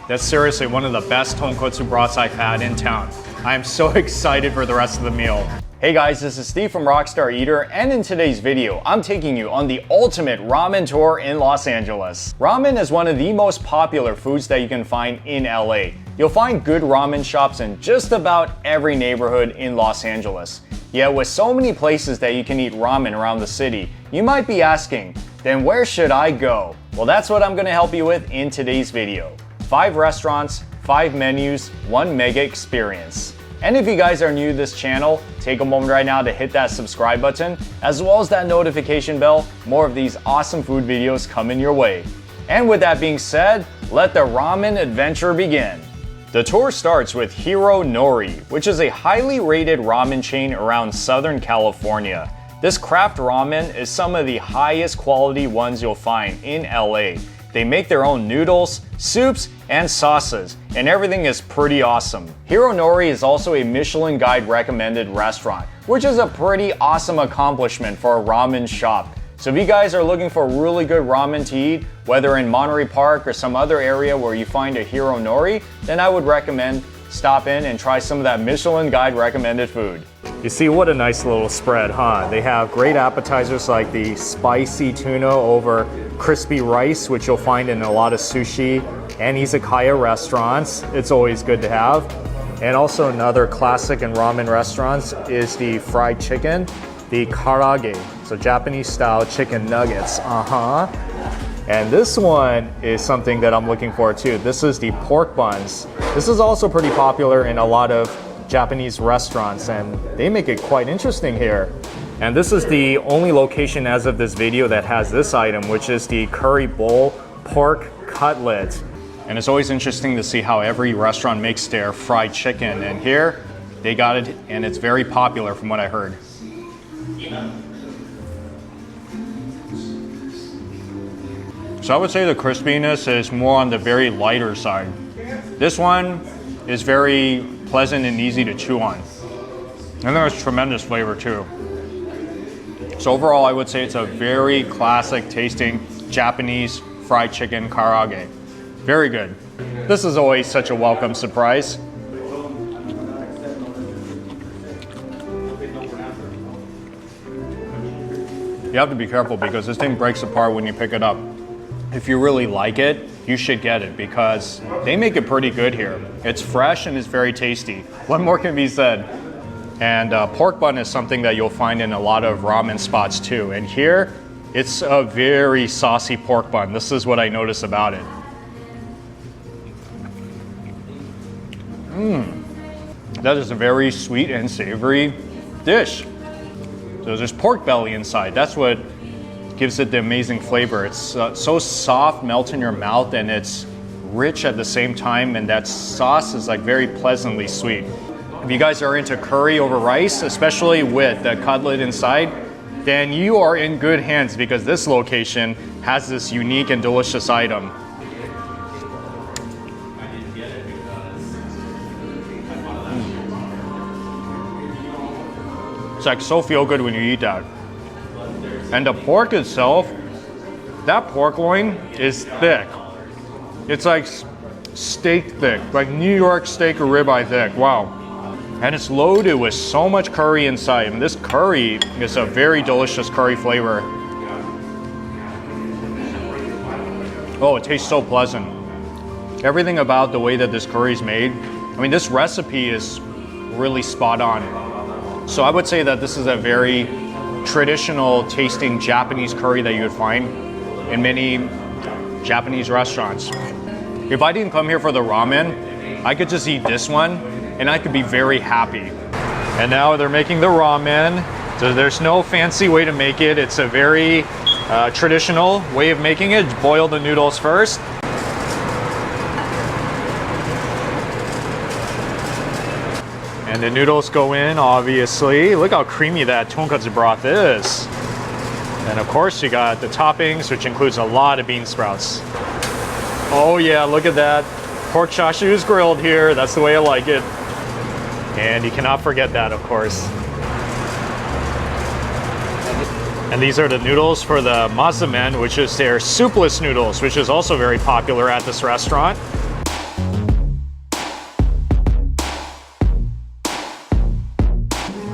That's seriously one of the best tonkotsu broths I've had in town. I am so excited for the rest of the meal. Hey guys, this is Steve from Rockstar Eater, and in today's video, I'm taking you on the ultimate ramen tour in Los Angeles. Ramen is one of the most popular foods that you can find in LA. You'll find good ramen shops in just about every neighborhood in Los Angeles. Yet with so many places that you can eat ramen around the city, you might be asking, then where should I go? Well, that's what I'm gonna help you with in today's video. 5 restaurants, 5 menus, 1 mega experience. And if you guys are new to this channel, take a moment right now to hit that subscribe button, as well as that notification bell. More of these awesome food videos coming your way. And with that being said, let the ramen adventure begin. The tour starts with HiroNori, which is a highly rated ramen chain around Southern California. This craft ramen is some of the highest quality ones you'll find in LA. They make their own noodles, soups, and sauces, and everything is pretty awesome. HiroNori is also a Michelin Guide recommended restaurant, which is a pretty awesome accomplishment for a ramen shop. So if you guys are looking for really good ramen to eat, whether in Monterey Park or some other area where you find a HiroNori, then I would recommend stop in and try some of that Michelin Guide recommended food. You see, what a nice little spread, huh? They have great appetizers like the spicy tuna over crispy rice, which you'll find in a lot of sushi and izakaya restaurants. It's always good to have. And also another classic in ramen restaurants is the fried chicken, the karaage, so Japanese style chicken nuggets. And this one is something that I'm looking for too. This is the pork buns. This is also pretty popular in a lot of Japanese restaurants, and they make it quite interesting here. And this is the only location as of this video that has this item, which is the curry bowl pork cutlet. And it's always interesting to see how every restaurant makes their fried chicken, and here they got it, and it's very popular from what I heard. So I would say the crispiness is more on the very lighter side. This one is very pleasant and easy to chew on. And there's tremendous flavor too. So overall, I would say it's a very classic tasting Japanese fried chicken karaage. Very good. This is always such a welcome surprise. You have to be careful because this thing breaks apart when you pick it up. If you really like it, you should get it because they make it pretty good here. It's fresh and it's very tasty. What more can be said? And pork bun is something that you'll find in a lot of ramen spots too. And here, it's a very saucy pork bun. This is what I notice about it. That is a very sweet and savory dish. So there's pork belly inside. That's what gives it the amazing flavor. It's so soft, melt in your mouth, and it's rich at the same time, and that sauce is like very pleasantly sweet. If you guys are into curry over rice, especially with the cutlet inside, then you are in good hands because this location has this unique and delicious item. It's like so feel good when you eat that. And the pork itself, that pork loin is thick. It's like steak thick, like New York steak or ribeye thick, wow. And it's loaded with so much curry inside. And this curry is a very delicious curry flavor. Oh, it tastes so pleasant. Everything about the way that this curry is made, I mean, this recipe is really spot on. So I would say that this is a very traditional tasting Japanese curry that you would find in many Japanese restaurants. If I didn't come here for the ramen, I could just eat this one and I could be very happy. And now they're making the ramen. So there's no fancy way to make it. It's a very traditional way of making it. Boil the noodles first. And the noodles go in, obviously. Look how creamy that tonkotsu broth is. And of course, you got the toppings, which includes a lot of bean sprouts. Oh yeah, look at that. Pork chashu is grilled here. That's the way I like it. And you cannot forget that, of course. And these are the noodles for the mazamen, which is their soupless noodles, which is also very popular at this restaurant.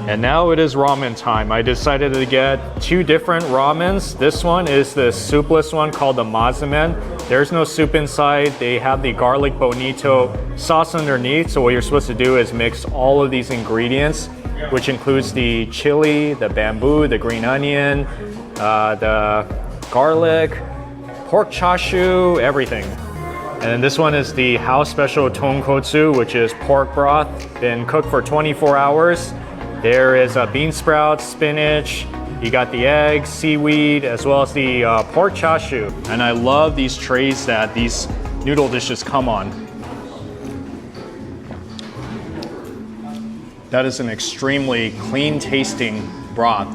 And now it is ramen time. I decided to get 2 different ramens. This one is the soupless one called the mazemen. There's no soup inside. They have the garlic bonito sauce underneath. So what you're supposed to do is mix all of these ingredients, which includes the chili, the bamboo, the green onion, the garlic, pork chashu, everything. And then this one is the house special tonkotsu, which is pork broth, been cooked for 24 hours. There is bean sprouts, spinach, you got the eggs, seaweed, as well as the pork chashu. And I love these trays that these noodle dishes come on. That is an extremely clean tasting broth.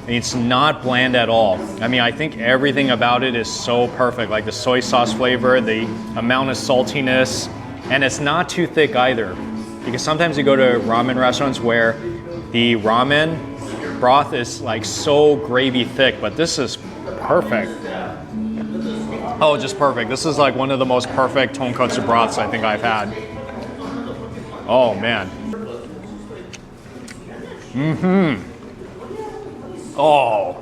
It's not bland at all. I mean, I think everything about it is so perfect, like the soy sauce flavor, the amount of saltiness, and it's not too thick either. Because sometimes you go to ramen restaurants where the ramen broth is like so gravy thick, but this is perfect. Oh, just perfect. This is like one of the most perfect tonkotsu broths I think I've had. Oh man. Oh.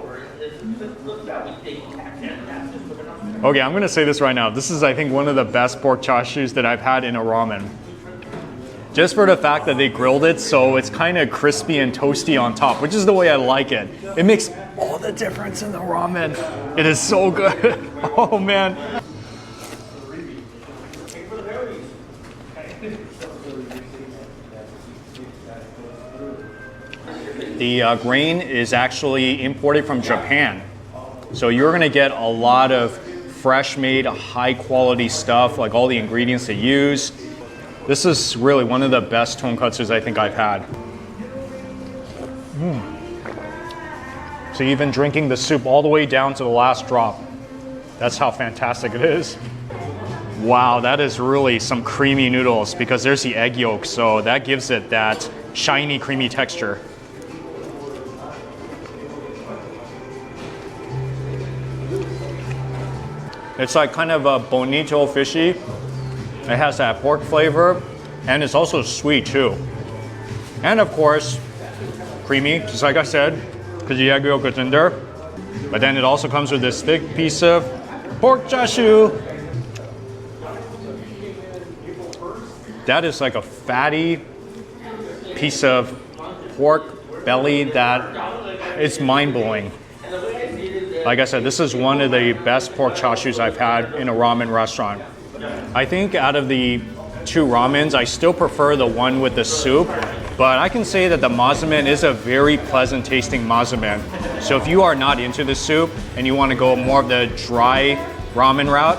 Okay, I'm gonna say this right now. This is, I think, one of the best pork chashus that I've had in a ramen. Just for the fact that they grilled it so it's kind of crispy and toasty on top, which is the way I like it. It makes all the difference in the ramen. It is so good. Oh man. The grain is actually imported from Japan. So you're gonna get a lot of fresh made, high quality stuff, like all the ingredients they use. This is really one of the best tonkotsus I think I've had. So even drinking the soup all the way down to the last drop. That's how fantastic it is. Wow, that is really some creamy noodles because there's the egg yolk, so that gives it that shiny, creamy texture. It's like kind of a bonito fishy. It has that pork flavor, and it's also sweet too. And of course, creamy, just like I said, because the egg yolk is in there. But then it also comes with this thick piece of pork chashu. That is like a fatty piece of pork belly that is mind-blowing. Like I said, this is one of the best pork chashus I've had in a ramen restaurant. I think out of the 2 ramens, I still prefer the one with the soup, but I can say that the mazemen is a very pleasant tasting mazemen. So if you are not into the soup and you want to go more of the dry ramen route,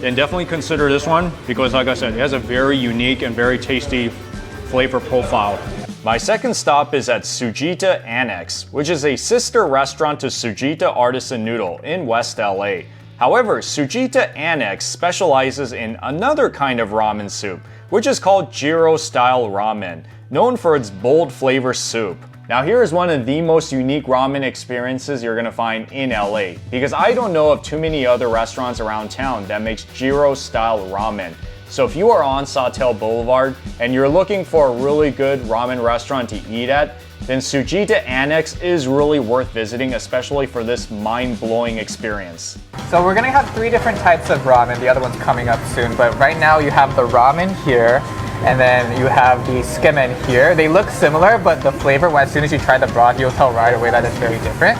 then definitely consider this one because like I said, it has a very unique and very tasty flavor profile. My second stop is at Tsujita Annex, which is a sister restaurant to Tsujita Artisan Noodle in West LA. However, Tsujita Annex specializes in another kind of ramen soup, which is called gyro-style ramen, known for its bold flavor soup. Now here is one of the most unique ramen experiences you're gonna find in LA, because I don't know of too many other restaurants around town that makes gyro-style ramen. So if you are on Sawtelle Boulevard and you're looking for a really good ramen restaurant to eat at, then Tsujita Annex is really worth visiting, especially for this mind-blowing experience. So we're gonna have 3 different types of ramen. The other one's coming up soon, but right now you have the ramen here, and then you have the tsukemen here. They look similar, but the flavor, as soon as you try the broth, you'll tell right away that it's very different.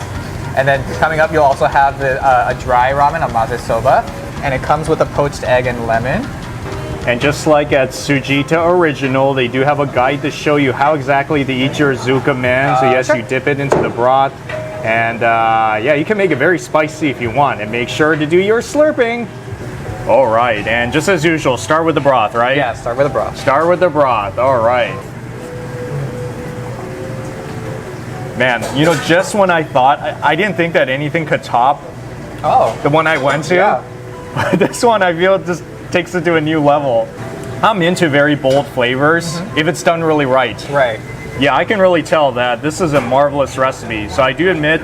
And then coming up, you'll also have a dry ramen, a maze soba, and it comes with a poached egg and lemon. And just like at Tsujita Original, they do have a guide to show you how exactly to eat your tsukemen. So yes, you dip it into the broth. And yeah, you can make it very spicy if you want. And make sure to do your slurping. All right, and just as usual, start with the broth, right? Yeah, start with the broth. Start with the broth, all right. Man, you know, just when I thought, I didn't think that anything could top the one I went to. Yeah. But this one, I feel just takes it to a new level. I'm into very bold flavors if it's done really right. Right. Yeah, I can really tell that this is a marvelous recipe. So I do admit,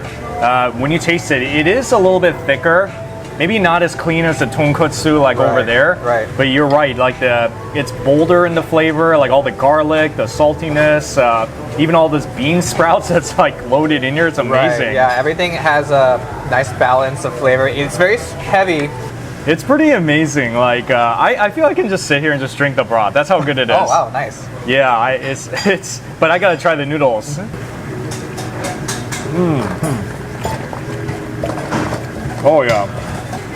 when you taste it, it is a little bit thicker maybe not as clean as the tonkotsu like over there. Right. But you're right, like it's bolder in the flavor, like all the garlic, the saltiness, even all this bean sprouts that's like loaded in here. It's amazing. Right. Yeah, everything has a nice balance of flavor. It's very heavy. It's pretty amazing. Like I feel I can just sit here and just drink the broth. That's how good it is. Oh wow, nice. Yeah, it's. But I gotta try the noodles. Oh yeah,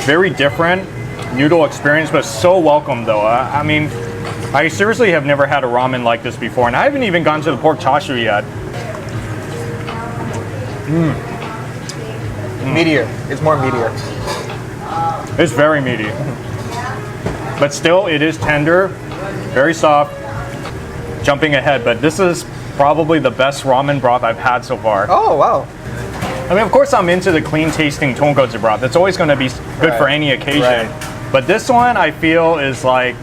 very different noodle experience, but so welcome though. I mean, I seriously have never had a ramen like this before, and I haven't even gone to the pork chashu yet. Meatier. It's more meatier. It's very meaty, but still it is tender, very soft. Jumping ahead, but this is probably the best ramen broth I've had so far. Oh wow. I mean, of course I'm into the clean tasting tonkotsu broth. It's always gonna be good for any occasion. Right. But this one I feel is like,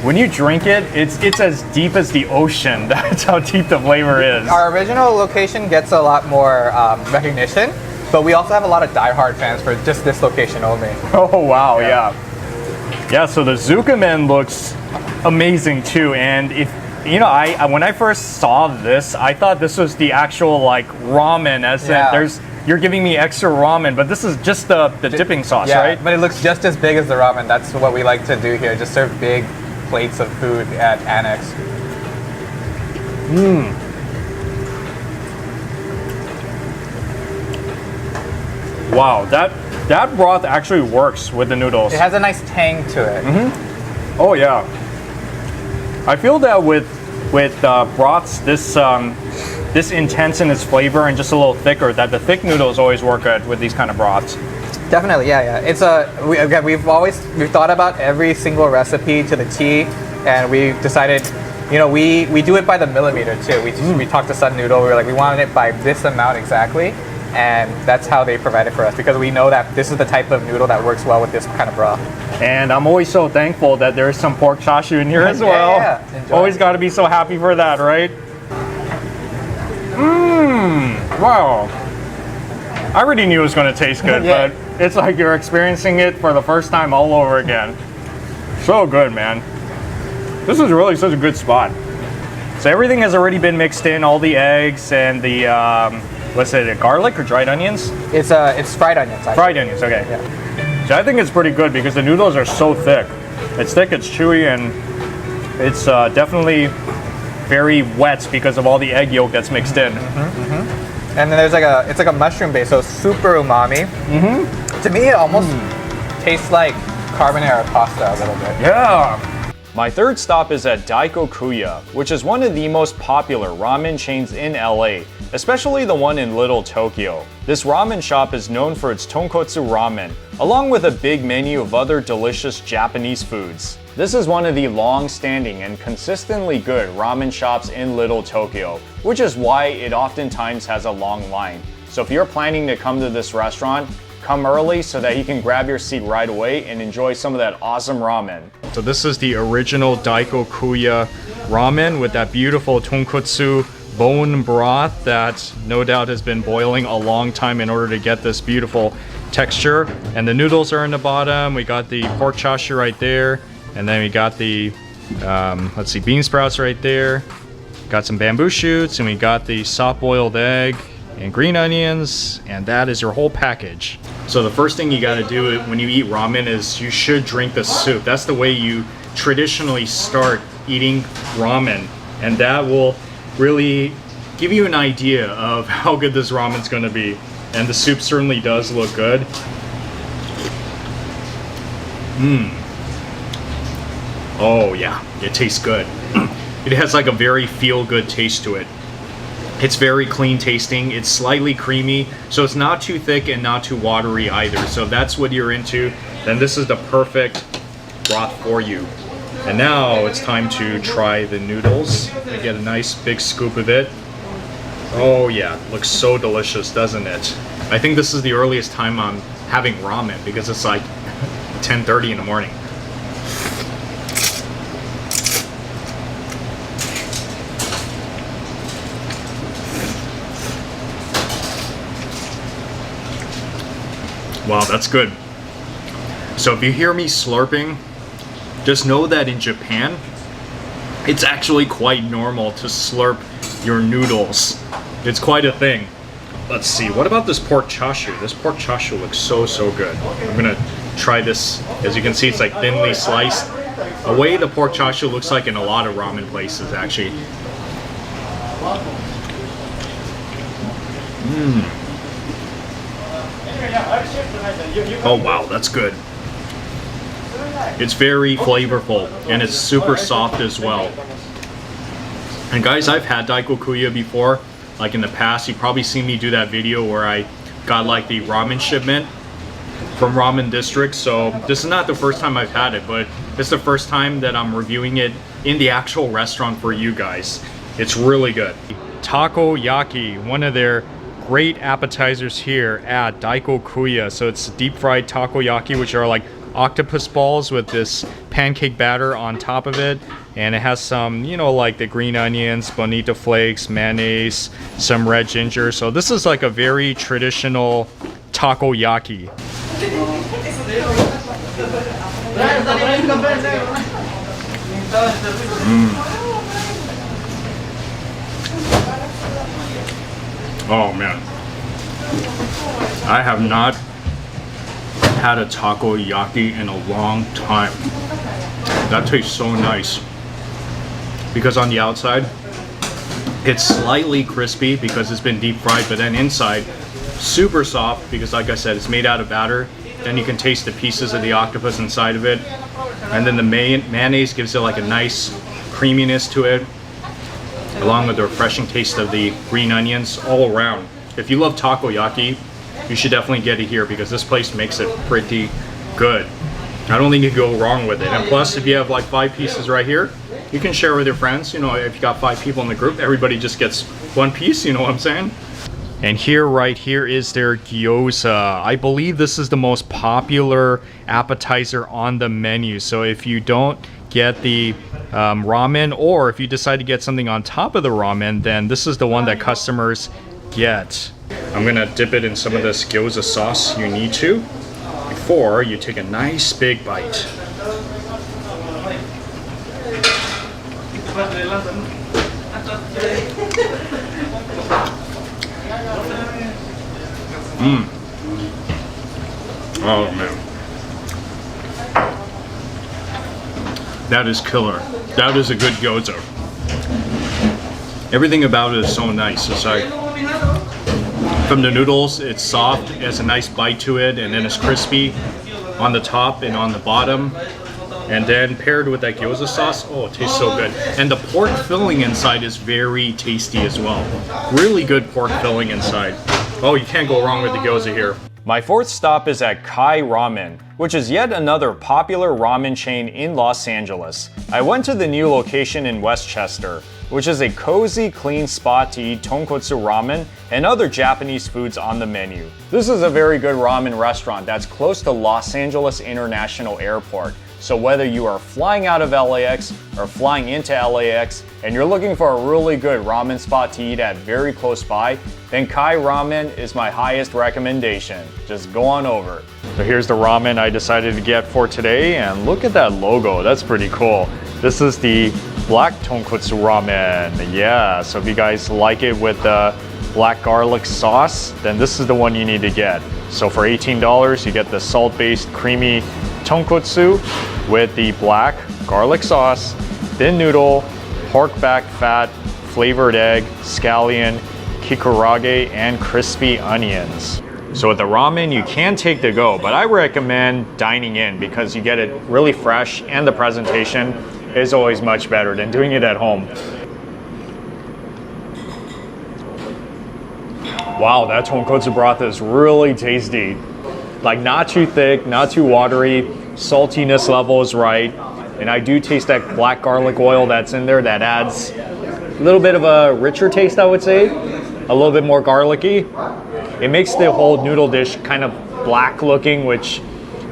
when you drink it, it's as deep as the ocean. That's how deep the flavor is. Our original location gets a lot more recognition, but we also have a lot of diehard fans for just this location only. Oh wow, yeah. Yeah, so the tsukemen looks amazing too, and if you know, when I first saw this, I thought this was the actual like ramen, as in you're giving me extra ramen, but this is just the dipping sauce, right? But it looks just as big as the ramen. That's what we like to do here, just serve big plates of food at Annex. Wow, that broth actually works with the noodles. It has a nice tang to it. Oh yeah. I feel that with broths this intense in its flavor and just a little thicker, that the thick noodles always work good with these kind of broths. Definitely, yeah. It's we've thought about every single recipe to the T, and we decided, you know, we do it by the millimeter too. We talked to Sun Noodle. We were like, we wanted it by this amount exactly, and that's how they provide it for us, because we know that this is the type of noodle that works well with this kind of broth. And I'm always so thankful that there's some pork chashu in here as well. Yeah. Always got to be so happy for that, right? Wow. I already knew it was going to taste good, but it's like you're experiencing it for the first time all over again. So good, man. This is really such a good spot. So everything has already been mixed in, all the eggs and the, what's it, garlic or dried onions? It's fried onions, actually. Fried onions, okay. Yeah. So I think it's pretty good because the noodles are so thick. It's thick, it's chewy, and it's definitely very wet because of all the egg yolk that's mixed in. And then it's like a mushroom base, so super umami. To me, it almost tastes like carbonara pasta a little bit. Yeah. My third stop is at Daikokuya, which is one of the most popular ramen chains in LA, especially the one in Little Tokyo. This ramen shop is known for its tonkotsu ramen, along with a big menu of other delicious Japanese foods. This is one of the long-standing and consistently good ramen shops in Little Tokyo, which is why it oftentimes has a long line. So if you're planning to come to this restaurant, come early so that you can grab your seat right away and enjoy some of that awesome ramen. So this is the original Daikokuya ramen with that beautiful tonkotsu bone broth that no doubt has been boiling a long time in order to get this beautiful texture. And the noodles are in the bottom. We got the pork chashu right there. And then we got the, let's see, bean sprouts right there. Got some bamboo shoots, and we got the soft boiled egg and green onions, and that is your whole package. So the first thing you gotta do when you eat ramen is you should drink the soup. That's the way you traditionally start eating ramen, and that will really give you an idea of how good this ramen's gonna be. And the soup certainly does look good. Oh yeah, it tastes good. It has like a very feel-good taste to it. It's very clean tasting, it's slightly creamy, so it's not too thick and not too watery either. So if that's what you're into, then this is the perfect broth for you. And now it's time to try the noodles. I get a nice big scoop of it. Oh yeah, looks so delicious, doesn't it? I think this is the earliest time I'm having ramen because it's like 10:30 in the morning. Wow, that's good. So if you hear me slurping, just know that in Japan, it's actually quite normal to slurp your noodles. It's quite a thing. Let's see, what about this pork chashu? This pork chashu looks so good. I'm gonna try this. As you can see, it's like thinly sliced. The way the pork chashu looks like in a lot of ramen places, actually. Oh wow, that's good. It's very flavorful and it's super soft as well. And guys, I've had Daikokuya before. Like in the past, you've probably seen me do that video where I got like the ramen shipment from Ramen District. So this is not the first time I've had it, but it's the first time that I'm reviewing it in the actual restaurant for you guys. It's really good. Takoyaki, one of their great appetizers here at Daikokuya. So it's deep fried takoyaki, which are like octopus balls with this pancake batter on top of it, and it has some, you know, like the green onions, bonito flakes, mayonnaise, some red ginger. So this is like a very traditional takoyaki. Oh man, I have not had a takoyaki in a long time. That tastes so nice because on the outside it's slightly crispy because it's been deep fried, but then inside super soft because, like I said, it's made out of batter. Then you can taste the pieces of the octopus inside of it, and then the mayonnaise gives it like a nice creaminess to it, along with the refreshing taste of the green onions all around. If you love takoyaki, you should definitely get it here because this place makes it pretty good. I don't think you can go wrong with it. And plus, if you have like 5 pieces right here, you can share with your friends. You know, if you got 5 people in the group, everybody just gets 1 piece, you know what I'm saying? And here, right here, is their gyoza. I believe this is the most popular appetizer on the menu. So if you don't get the ramen, or if you decide to get something on top of the ramen, then this is the one that customers get. I'm gonna dip it in some of this gyoza sauce. You need to before you take a nice big bite. Oh man, that is killer. That is a good gyoza. Everything about it is so nice. It's like, from the noodles, it's soft, it has a nice bite to it, and then it's crispy on the top and on the bottom. And then paired with that gyoza sauce, oh, it tastes so good. And the pork filling inside is very tasty as well. Really good pork filling inside. Oh, you can't go wrong with the gyoza here. My fourth stop is at Kai Ramen, which is yet another popular ramen chain in Los Angeles. I went to the new location in Westchester, which is a cozy, clean spot to eat tonkotsu ramen and other Japanese foods on the menu. This is a very good ramen restaurant that's close to Los Angeles International Airport. So whether you are flying out of LAX or flying into LAX and you're looking for a really good ramen spot to eat at very close by, then Kai Ramen is my highest recommendation. Just go on over. So here's the ramen I decided to get for today, and look at that logo, that's pretty cool. This is the black tonkotsu ramen. Yeah, so if you guys like it with the black garlic sauce, then this is the one you need to get. So for $18, you get the salt-based creamy tonkotsu with the black garlic sauce, thin noodle, pork back fat, flavored egg, scallion, kikurage, and crispy onions. So with the ramen, you can take to go, but I recommend dining in because you get it really fresh and the presentation is always much better than doing it at home. Wow, that tonkotsu broth is really tasty. Like, not too thick, not too watery, saltiness level is right. And I do taste that black garlic oil that's in there that adds a little bit of a richer taste, I would say. A little bit more garlicky. It makes the whole noodle dish kind of black looking, which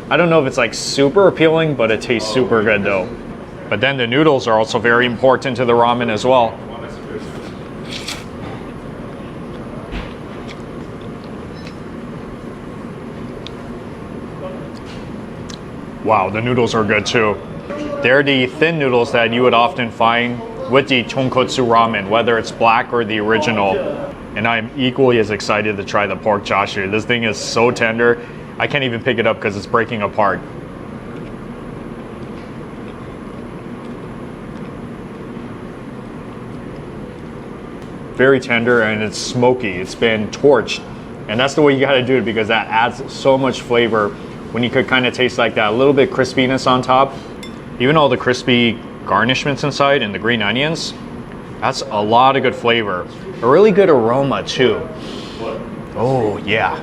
I don't know if it's like super appealing, but it tastes super good though. But then the noodles are also very important to the ramen as well. Wow, the noodles are good too. They're the thin noodles that you would often find with the tonkotsu ramen, whether it's black or the original. And I'm equally as excited to try the pork chashu. This thing is so tender, I can't even pick it up because it's breaking apart. Very tender and it's smoky. It's been torched. And that's the way you gotta do it because that adds so much flavor when you could kind of taste like that. A little bit crispiness on top. Even all the crispy garnishments inside and the green onions. That's a lot of good flavor. A really good aroma too. Oh yeah.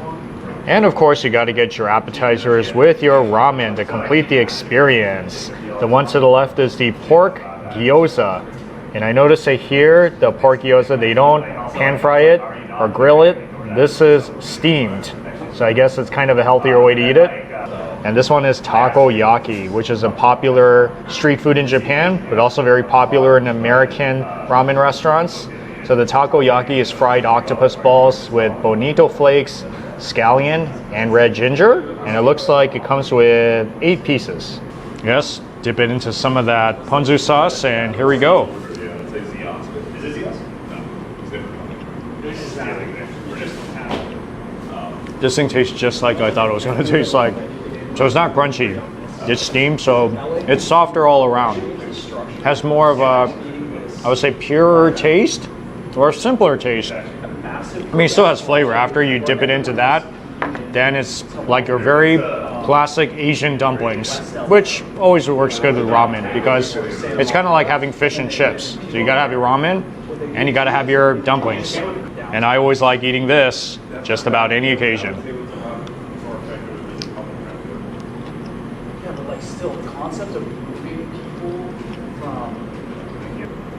And of course you gotta get your appetizers with your ramen to complete the experience. The one to the left is the pork gyoza. And I notice that here, the pork gyoza, they don't pan fry it or grill it. This is steamed. So I guess it's kind of a healthier way to eat it. And this one is takoyaki, which is a popular street food in Japan, but also very popular in American ramen restaurants. So the takoyaki is fried octopus balls with bonito flakes, scallion, and red ginger. And it looks like it comes with 8 pieces. Yes, dip it into some of that ponzu sauce, and here we go. This thing tastes just like I thought it was going to taste like. So it's not crunchy. It's steamed, so it's softer all around. Has more of a, I would say, purer taste or a simpler taste. I mean, it still has flavor. After you dip it into that, then it's like your very classic Asian dumplings, which always works good with ramen because it's kind of like having fish and chips. So you gotta have your ramen and you gotta have your dumplings. And I always like eating this just about any occasion.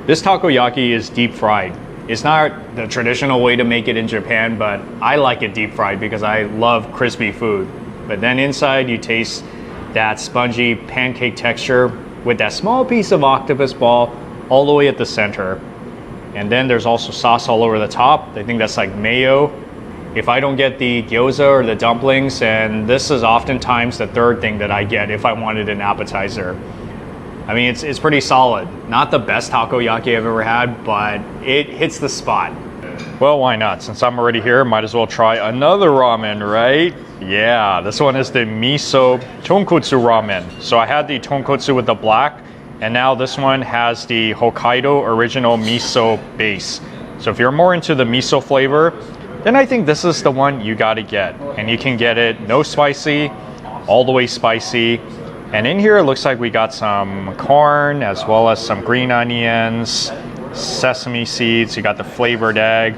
This takoyaki is deep fried. It's not the traditional way to make it in Japan, but I like it deep fried because I love crispy food. But then inside you taste that spongy pancake texture with that small piece of octopus ball all the way at the center. And then there's also sauce all over the top. I think that's like mayo. If I don't get the gyoza or the dumplings, and this is oftentimes the third thing that I get if I wanted an appetizer. I mean, it's pretty solid. Not the best takoyaki I've ever had, but it hits the spot. Well, why not? Since I'm already here, might as well try another ramen, right? Yeah, this one is the miso tonkotsu ramen. So I had the tonkotsu with the black, and now this one has the Hokkaido original miso base. So if you're more into the miso flavor, then I think this is the one you gotta get. And you can get it no spicy, all the way spicy. And in here it looks like we got some corn as well as some green onions, sesame seeds, you got the flavored egg.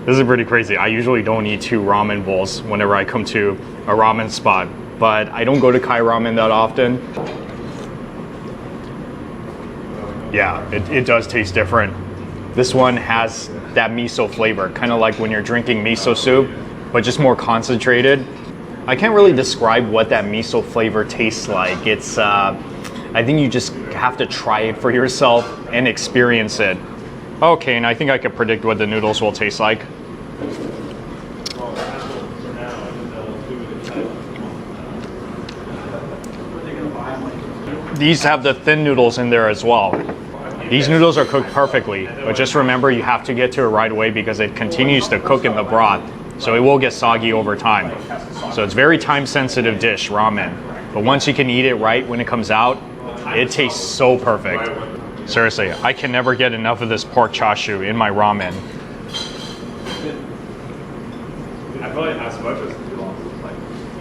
This is pretty crazy. I usually don't eat 2 ramen bowls whenever I come to a ramen spot, but I don't go to Kai Ramen that often. Yeah, it does taste different. This one has that miso flavor, kind of like when you're drinking miso soup, but just more concentrated. I can't really describe what that miso flavor tastes like. It's, I think you just have to try it for yourself and experience it. Okay, and I think I can predict what the noodles will taste like. These have the thin noodles in there as well. These noodles are cooked perfectly, but just remember you have to get to it right away because it continues to cook in the broth. So it will get soggy over time. So it's a very time-sensitive dish, ramen. But once you can eat it right when it comes out, it tastes so perfect. Seriously, I can never get enough of this pork chashu in my ramen. I feel like as much as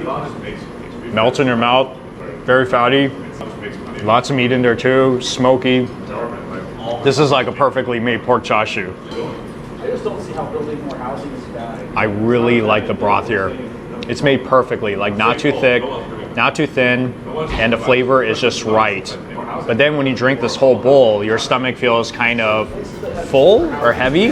Elon just makes Melts in your mouth, very fatty. Lots of meat in there too, smoky. This is like a perfectly made pork chashu. I just don't see how building more housing is bad. I really like the broth here. It's made perfectly, like not too thick, not too thin, and the flavor is just right. But then when you drink this whole bowl, your stomach feels kind of full or heavy.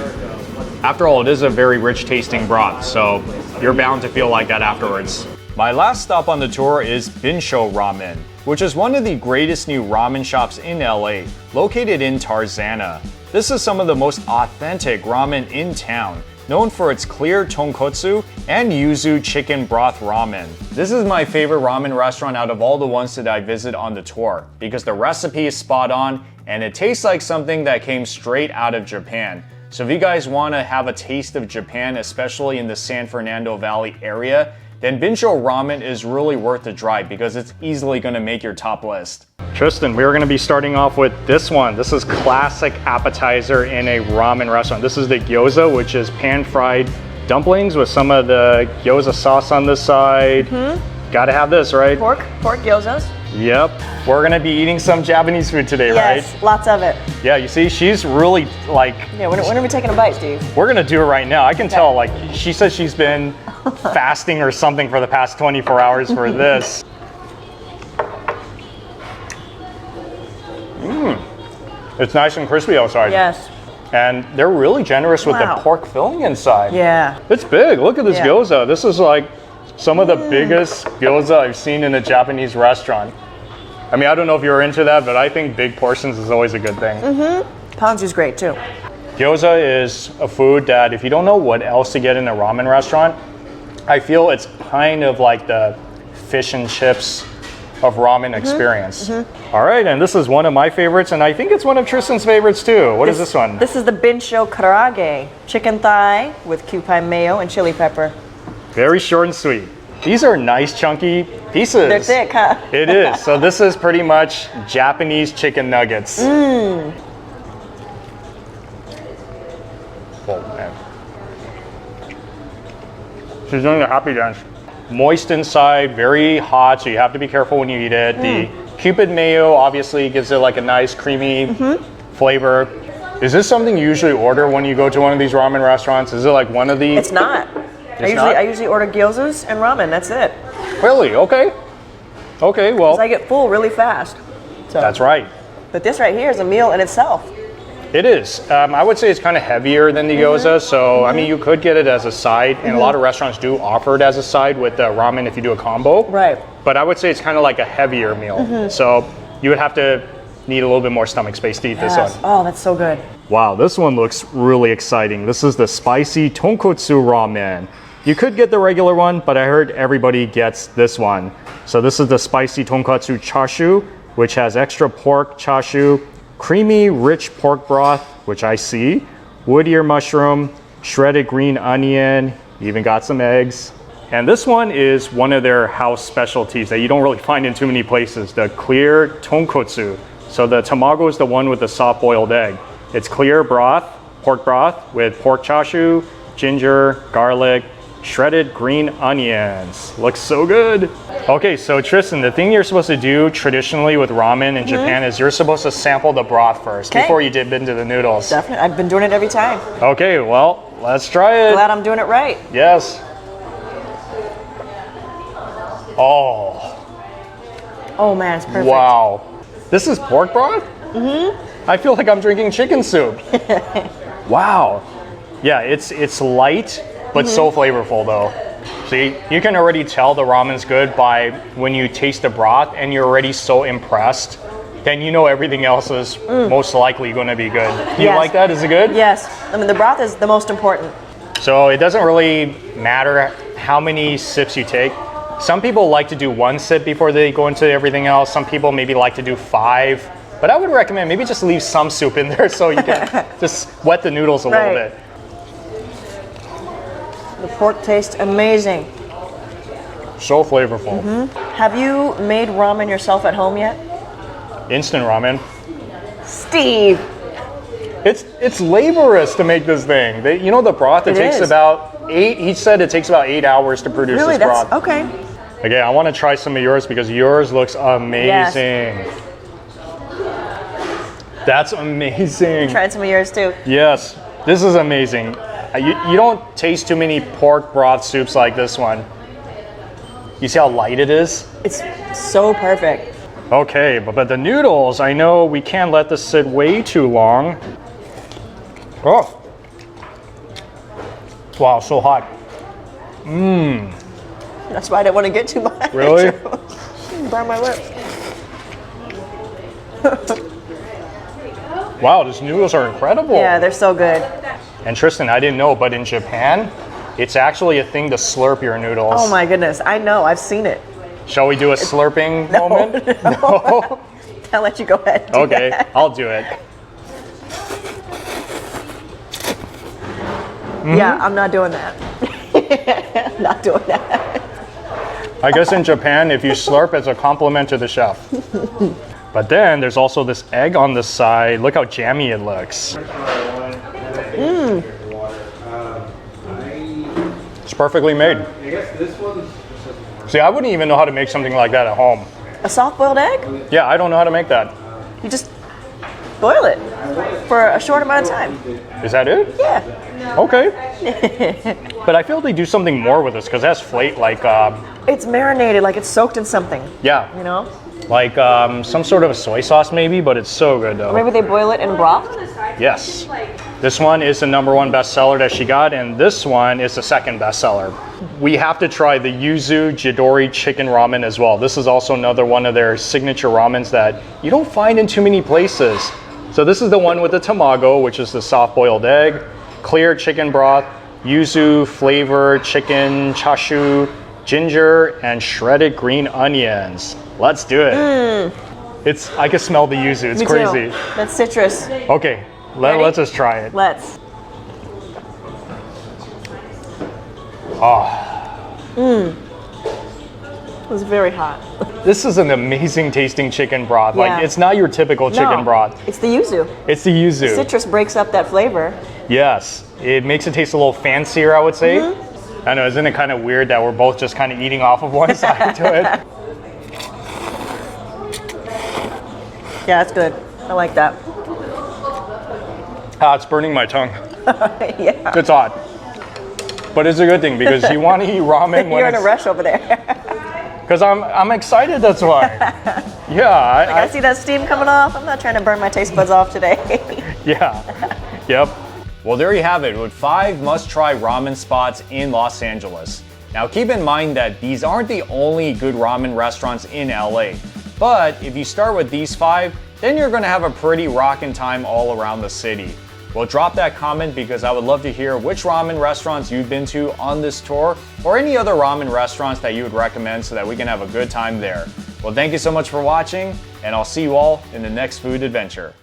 After all, it is a very rich tasting broth, so you're bound to feel like that afterwards. My last stop on the tour is Bsho Ramen, which is one of the greatest new ramen shops in LA, located in Tarzana. This is some of the most authentic ramen in town, known for its clear tonkotsu and yuzu chicken broth ramen. This is my favorite ramen restaurant out of all the ones that I visit on the tour because the recipe is spot on and it tastes like something that came straight out of Japan. So if you guys want to have a taste of Japan, especially in the San Fernando Valley area, then Bsho Ramen is really worth the drive because it's easily going to make your top list. Tristan, we're going to be starting off with this one. This is classic appetizer in a ramen restaurant. This is the gyoza, which is pan-fried dumplings with some of the gyoza sauce on this side. Gotta have this, right? Pork gyozas. Yep. We're gonna be eating some Japanese food today, right? Yes, lots of it. Yeah, you see, she's really like... Yeah, when are we taking a bite, Steve? We're gonna do it right now. I can tell, like, she says she's been fasting or something for the past 24 hours for this. It's nice and crispy outside. Yes. And they're really generous with the pork filling inside. Yeah. It's big. Look at this gyoza. This is like some of the biggest gyoza I've seen in a Japanese restaurant. I mean, I don't know if you're into that, but I think big portions is always a good thing. Ponzu's great too. Gyoza is a food that if you don't know what else to get in a ramen restaurant, I feel it's kind of like the fish and chips of ramen experience. All right, and this is one of my favorites, and I think it's one of Tristan's favorites too. What is this one? This is the Bsho Karaage, chicken thigh with kewpie mayo and chili pepper. Very short and sweet. These are nice chunky pieces. They're thick, huh? It is. So this is pretty much Japanese chicken nuggets. Oh man. She's doing the happy dance. Moist inside, very hot, so you have to be careful when you eat it. The Cupid mayo obviously gives it like a nice creamy flavor. Is this something you usually order when you go to one of these ramen restaurants? Is it like one of the... It's not. I usually order gyozas and ramen, that's it. Really? Okay. Okay, well... Because I get full really fast. So. That's right. But this right here is a meal in itself. It is. I would say it's kind of heavier than the gyoza, so I mean, you could get it as a side, and a lot of restaurants do offer it as a side with the ramen if you do a combo. Right. But I would say it's kind of like a heavier meal, so you would have to need a little bit more stomach space to eat this one. Oh, that's so good. Wow, this one looks really exciting. This is the spicy tonkotsu ramen. You could get the regular one, but I heard everybody gets this one. So this is the spicy tonkotsu chashu, which has extra pork chashu, creamy, rich pork broth, which I see, wood ear mushroom, shredded green onion, even got some eggs. And this one is one of their house specialties that you don't really find in too many places, the clear tonkotsu. So the tamago is the one with the soft boiled egg. It's clear broth, pork broth with pork chashu, ginger, garlic, shredded green onions. Looks so good. Okay, so Tristan, the thing you're supposed to do traditionally with ramen in Japan is you're supposed to sample the broth first before you dip into the noodles. Definitely. I've been doing it every time. Okay, well, let's try it. Glad I'm doing it right. Yes. Oh. Oh man, it's perfect. Wow. This is pork broth? I feel like I'm drinking chicken soup. Wow. Yeah, it's light, but so flavorful though. See, you can already tell the ramen's good by when you taste the broth and you're already so impressed, then you know everything else is most likely going to be good. Do you like that? Is it good? Yes. I mean, the broth is the most important. So it doesn't really matter how many sips you take. Some people like to do 1 sip before they go into everything else. Some people maybe like to do 5. But I would recommend maybe just leave some soup in there so you can just wet the noodles a little bit. The pork tastes amazing. So flavorful. Have you made ramen yourself at home yet? Instant ramen. Steve! It's laborious to make this thing. You know the broth, it takes about 8, he said it takes about 8 hours to produce Really? this broth. Okay. Okay, I want to try some of yours because yours looks amazing. Yes. That's amazing. Tried some of yours too. Yes, this is amazing. You don't taste too many pork broth soups like this one. You see how light it is? It's so perfect. Okay, but the noodles, I know we can't let this sit way too long. Oh. Wow, so hot. That's why I didn't want to get too much. Really? Burn my lips. Wow, these noodles are incredible. Yeah, they're so good. And Tristan, I didn't know, but in Japan, it's actually a thing to slurp your noodles. Oh my goodness, I know, I've seen it. Shall we do a slurping moment? No. I'll let you go ahead. And do Okay, that. I'll do it. Yeah, I'm not doing that. Not doing that. I guess in Japan, if you slurp, it's a compliment to the chef. But then there's also this egg on the side. Look how jammy it looks. It's perfectly made. See, I wouldn't even know how to make something like that at home. A soft-boiled egg? Yeah, I don't know how to make that. You just boil it for a short amount of time. Is that it? Yeah. Okay. But I feel they do something more with this because it has flake, like, It's marinated, like it's soaked in something, yeah, you know? like some sort of a soy sauce maybe, but it's so good though. Or maybe they boil it in broth? Yes. This one is the #1 bestseller that she got, and this one is the 2nd bestseller. We have to try the yuzu jidori chicken ramen as well. This is also another one of their signature ramens that you don't find in too many places. So this is the one with the tamago, which is the soft-boiled egg, clear chicken broth, yuzu flavor chicken, chashu, ginger, and shredded green onions. Let's do it. I can smell the yuzu. It's Me crazy. too. That's citrus. Okay, Ready? let's just try it. Let's. It was very hot. This is an amazing tasting chicken broth. Yeah. Like, it's not your typical chicken No, broth. it's the yuzu. It's the yuzu. Citrus breaks up that flavor. Yes, it makes it taste a little fancier, I would say. Mm-hmm. I know, isn't it kind of weird that we're both just kind of eating off of one side to it? Yeah, that's good. I like that. Ah, it's burning my tongue. Yeah. It's hot. But it's a good thing because you want to eat ramen when You're in a rush over there. Because I'm excited, that's why. Yeah. I see that steam coming off. I'm not trying to burn my taste buds off today. Yeah. Yep. Well, there you have it with 5 must-try ramen spots in Los Angeles. Now keep in mind that these aren't the only good ramen restaurants in LA, but if you start with these 5, then you're gonna have a pretty rockin' time all around the city. Well, drop that comment because I would love to hear which ramen restaurants you've been to on this tour or any other ramen restaurants that you would recommend so that we can have a good time there. Well, thank you so much for watching, and I'll see you all in the next food adventure.